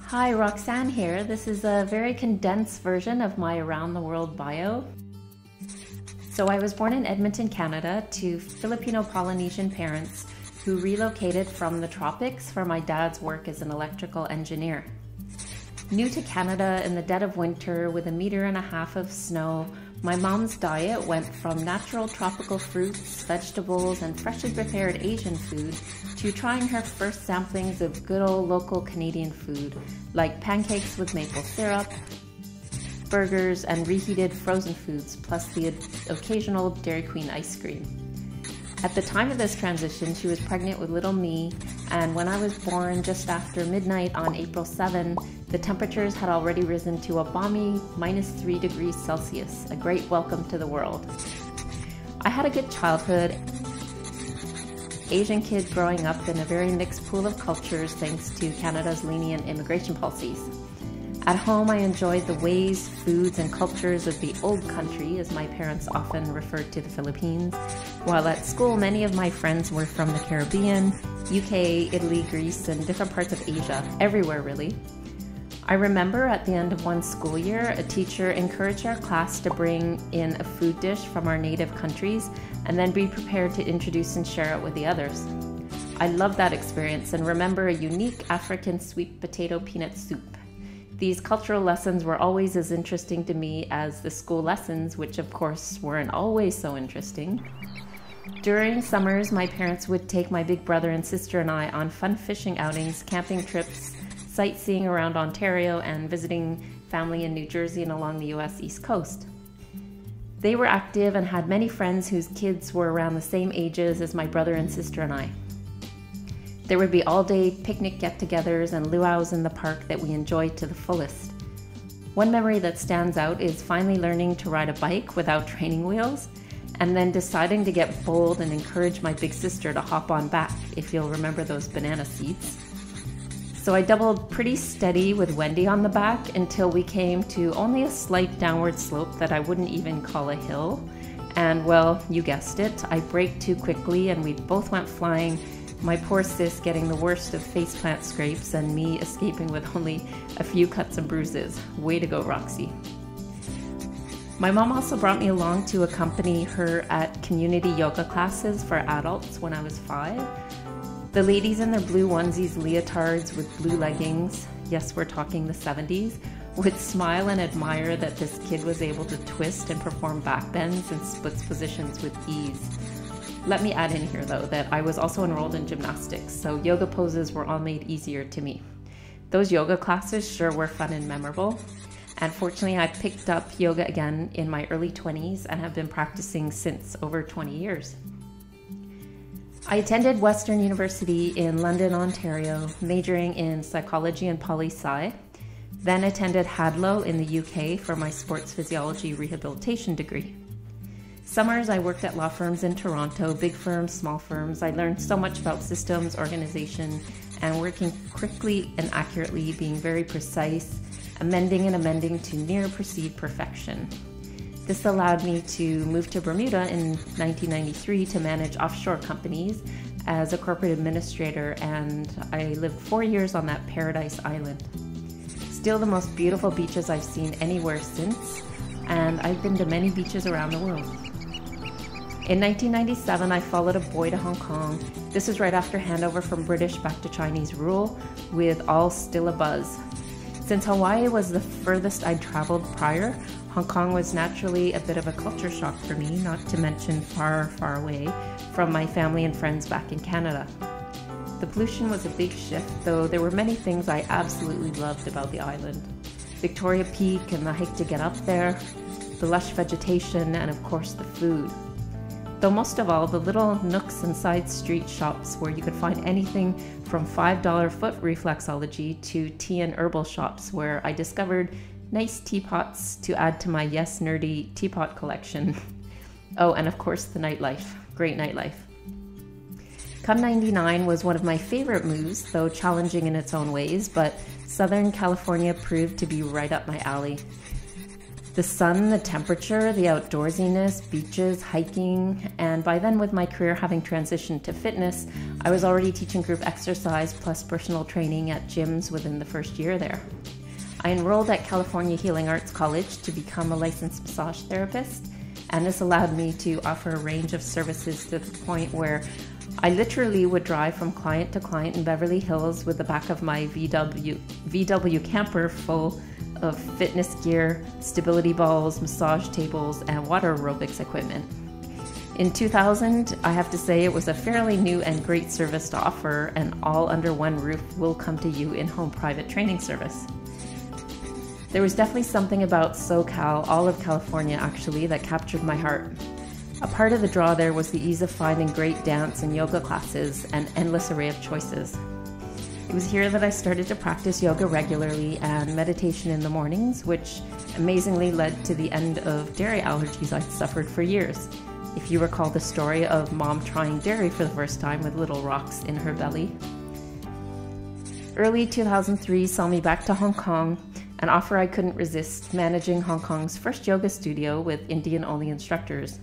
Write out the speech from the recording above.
Hi, Roxanne here. This is a very condensed version of my around the world bio. So I was born in Edmonton, Canada to Filipino-Polynesian parents who relocated from the tropics for my dad's work as an electrical engineer. New to Canada in the dead of winter with 1.5 meters of snow, my mom's diet went from natural tropical fruits, vegetables, and freshly prepared Asian food to trying her first samplings of good old local Canadian food, like pancakes with maple syrup, burgers, and reheated frozen foods, plus the occasional Dairy Queen ice cream. At the time of this transition, she was pregnant with little me, and when I was born just after midnight on April 7, the temperatures had already risen to a balmy -3 degrees Celsius, a great welcome to the world. I had a good childhood, Asian kid growing up in a very mixed pool of cultures thanks to Canada's lenient immigration policies. At home, I enjoyed the ways, foods, and cultures of the old country, as my parents often referred to the Philippines, while at school, many of my friends were from the Caribbean, UK, Italy, Greece, and different parts of Asia, everywhere really. I remember at the end of one school year, a teacher encouraged our class to bring in a food dish from our native countries and then be prepared to introduce and share it with the others. I loved that experience and remember a unique African sweet potato peanut soup. These cultural lessons were always as interesting to me as the school lessons, which of course weren't always so interesting. During summers, my parents would take my big brother and sister and I on fun fishing outings, camping trips, sightseeing around Ontario, and visiting family in New Jersey and along the US East Coast. They were active and had many friends whose kids were around the same ages as my brother and sister and I. There would be all-day picnic get-togethers and luau's in the park that we enjoyed to the fullest. One memory that stands out is finally learning to ride a bike without training wheels, and then deciding to get bold and encourage my big sister to hop on back, if you'll remember those banana seats. So I doubled pretty steady with Wendy on the back until we came to only a slight downward slope that I wouldn't even call a hill. And well, you guessed it, I braked too quickly and we both went flying, my poor sis getting the worst of faceplant scrapes and me escaping with only a few cuts and bruises. Way to go, Roxy. My mom also brought me along to accompany her at community yoga classes for adults when I was 5. The ladies in their blue onesies, leotards with blue leggings, yes, we're talking the 70s, would smile and admire that this kid was able to twist and perform backbends and splits positions with ease. Let me add in here though that I was also enrolled in gymnastics, so yoga poses were all made easier to me. Those yoga classes sure were fun and memorable, and fortunately I picked up yoga again in my early 20s and have been practicing since over 20 years. I attended Western University in London, Ontario, majoring in psychology and poli-sci, then attended Hadlow in the UK for my sports physiology rehabilitation degree. Summers I worked at law firms in Toronto, big firms, small firms. I learned so much about systems, organization, and working quickly and accurately, being very precise, amending to near perceived perfection. This allowed me to move to Bermuda in 1993 to manage offshore companies as a corporate administrator, and I lived 4 years on that paradise island. Still the most beautiful beaches I've seen anywhere since, and I've been to many beaches around the world. In 1997, I followed a boy to Hong Kong. This was right after handover from British back to Chinese rule, with all still abuzz. Since Hawaii was the furthest I'd traveled prior, Hong Kong was naturally a bit of a culture shock for me, not to mention far, far away from my family and friends back in Canada. The pollution was a big shift, though there were many things I absolutely loved about the island. Victoria Peak and the hike to get up there, the lush vegetation, and of course the food. Though most of all, the little nooks and side street shops where you could find anything from $5 foot reflexology to tea and herbal shops where I discovered nice teapots to add to my yes nerdy teapot collection. Oh, and of course the nightlife, great nightlife. Come 99 was one of my favorite moves, though challenging in its own ways, but Southern California proved to be right up my alley. The sun, the temperature, the outdoorsiness, beaches, hiking, and by then with my career having transitioned to fitness, I was already teaching group exercise plus personal training at gyms within the first year there. I enrolled at California Healing Arts College to become a licensed massage therapist, and this allowed me to offer a range of services to the point where I literally would drive from client to client in Beverly Hills with the back of my VW camper full of fitness gear, stability balls, massage tables, and water aerobics equipment. In 2000, I have to say it was a fairly new and great service to offer, and all under one roof will come to you in-home private training service. There was definitely something about SoCal, all of California actually, that captured my heart. A part of the draw there was the ease of finding great dance and yoga classes and endless array of choices. It was here that I started to practice yoga regularly and meditation in the mornings, which amazingly led to the end of dairy allergies I'd suffered for years. If you recall the story of mom trying dairy for the first time with little rocks in her belly. Early 2003 saw me back to Hong Kong, an offer I couldn't resist, managing Hong Kong's first yoga studio with Indian-only instructors.